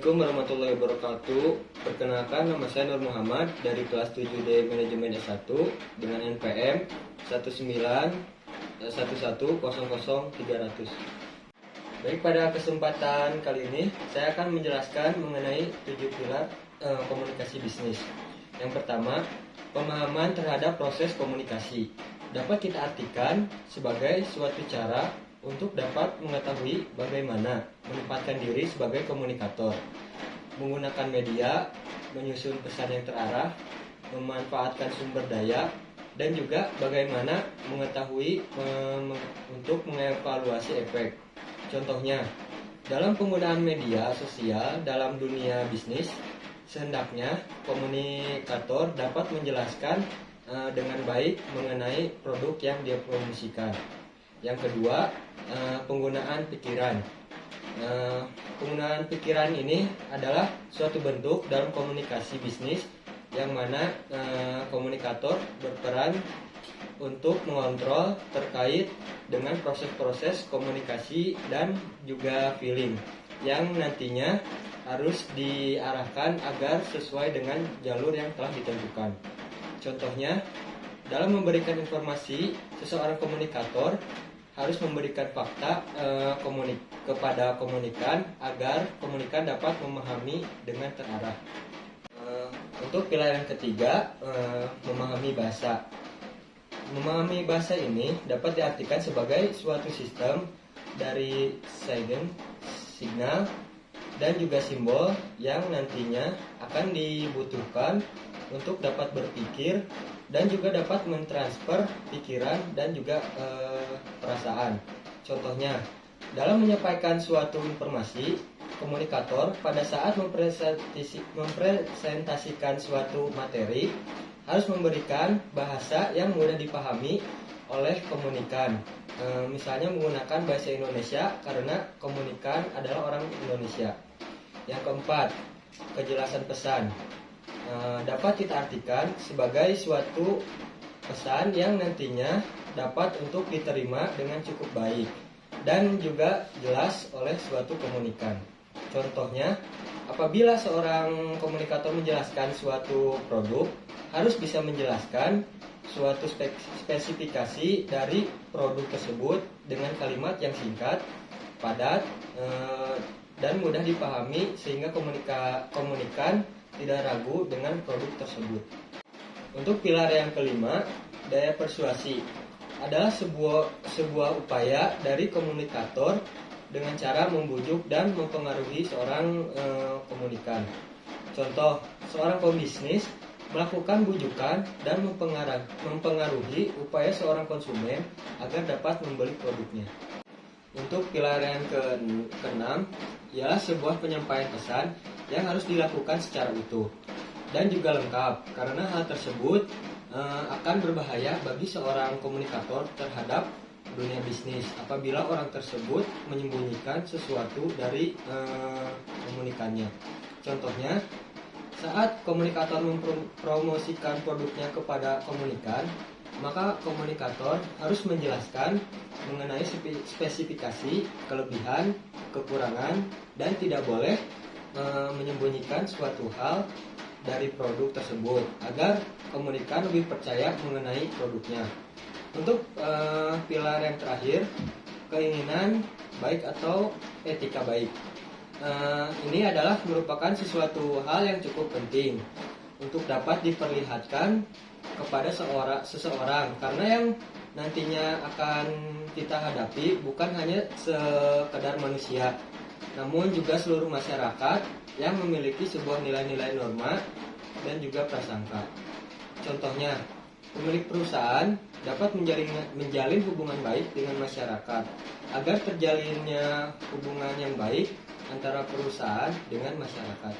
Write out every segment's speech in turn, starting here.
Assalamualaikum warahmatullahi wabarakatuh. Perkenalkan, nama saya Nur Muhammad dari kelas 7D Manajemen S1 dengan NPM 191100300. Baik, pada kesempatan kali ini saya akan menjelaskan mengenai 7 pilar komunikasi bisnis. Yang pertama, pemahaman terhadap proses komunikasi. Dapat kita artikan sebagai suatu cara untuk dapat mengetahui bagaimana menempatkan diri sebagai komunikator, menggunakan media, menyusun pesan yang terarah, memanfaatkan sumber daya, dan juga bagaimana mengetahui untuk mengevaluasi efek. Contohnya, dalam penggunaan media sosial dalam dunia bisnis, sehendaknya komunikator dapat menjelaskan dengan baik mengenai produk yang dia promosikan. Yang kedua, penggunaan pikiran. Penggunaan pikiran ini adalah suatu bentuk dalam komunikasi bisnis yang mana komunikator berperan untuk mengontrol terkait dengan proses-proses komunikasi dan juga feeling yang nantinya harus diarahkan agar sesuai dengan jalur yang telah ditentukan. Contohnya, dalam memberikan informasi, seseorang komunikator harus memberikan fakta kepada komunikan agar komunikan dapat memahami dengan terarah. Untuk pilar yang ketiga, memahami bahasa. Memahami bahasa ini dapat diartikan sebagai suatu sistem dari signal, dan juga simbol yang nantinya akan dibutuhkan untuk dapat berpikir dan juga dapat mentransfer pikiran dan juga perasaan. Contohnya, dalam menyampaikan suatu informasi, komunikator pada saat mempresentasikan suatu materi harus memberikan bahasa yang mudah dipahami oleh komunikan. Misalnya menggunakan bahasa Indonesia karena komunikan adalah orang Indonesia. Yang keempat, kejelasan pesan. Dapat kita artikan sebagai suatu pesan yang nantinya dapat untuk diterima dengan cukup baik dan juga jelas oleh suatu komunikan. Contohnya, apabila seorang komunikator menjelaskan suatu produk, harus bisa menjelaskan suatu spesifikasi dari produk tersebut dengan kalimat yang singkat, padat, dan mudah dipahami sehingga komunikan tidak ragu dengan produk tersebut. Untuk pilar yang kelima, daya persuasi adalah sebuah upaya dari komunikator dengan cara membujuk dan mempengaruhi seorang komunikan. Contoh, seorang pembisnis melakukan bujukan dan mempengaruhi upaya seorang konsumen agar dapat membeli produknya. Untuk pilar yang keenam, ialah sebuah penyampaian pesan yang harus dilakukan secara utuh dan juga lengkap, karena hal tersebut akan berbahaya bagi seorang komunikator terhadap dunia bisnis apabila orang tersebut menyembunyikan sesuatu dari komunikannya. Contohnya, saat komunikator mempromosikan produknya kepada komunikan, maka komunikator harus menjelaskan mengenai spesifikasi, kelebihan, kekurangan, dan tidak boleh menyembunyikan suatu hal dari produk tersebut agar komunikan lebih percaya mengenai produknya. Untuk pilar yang terakhir, keinginan baik atau etika baik. Ini adalah merupakan sesuatu hal yang cukup penting untuk dapat diperlihatkan kepada seseorang, karena yang nantinya akan kita hadapi bukan hanya sekedar manusia, namun juga seluruh masyarakat yang memiliki sebuah nilai-nilai norma dan juga prasangka. Contohnya, pemilik perusahaan dapat menjalin hubungan baik dengan masyarakat agar terjalinnya hubungan yang baik antara perusahaan dengan masyarakat.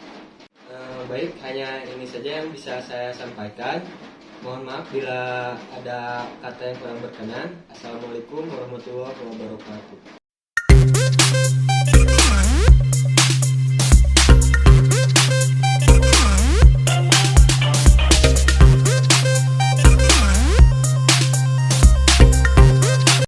Baik, hanya ini saja yang bisa saya sampaikan. Mohon maaf bila ada kata yang kurang berkenan. Assalamualaikum warahmatullahi wabarakatuh.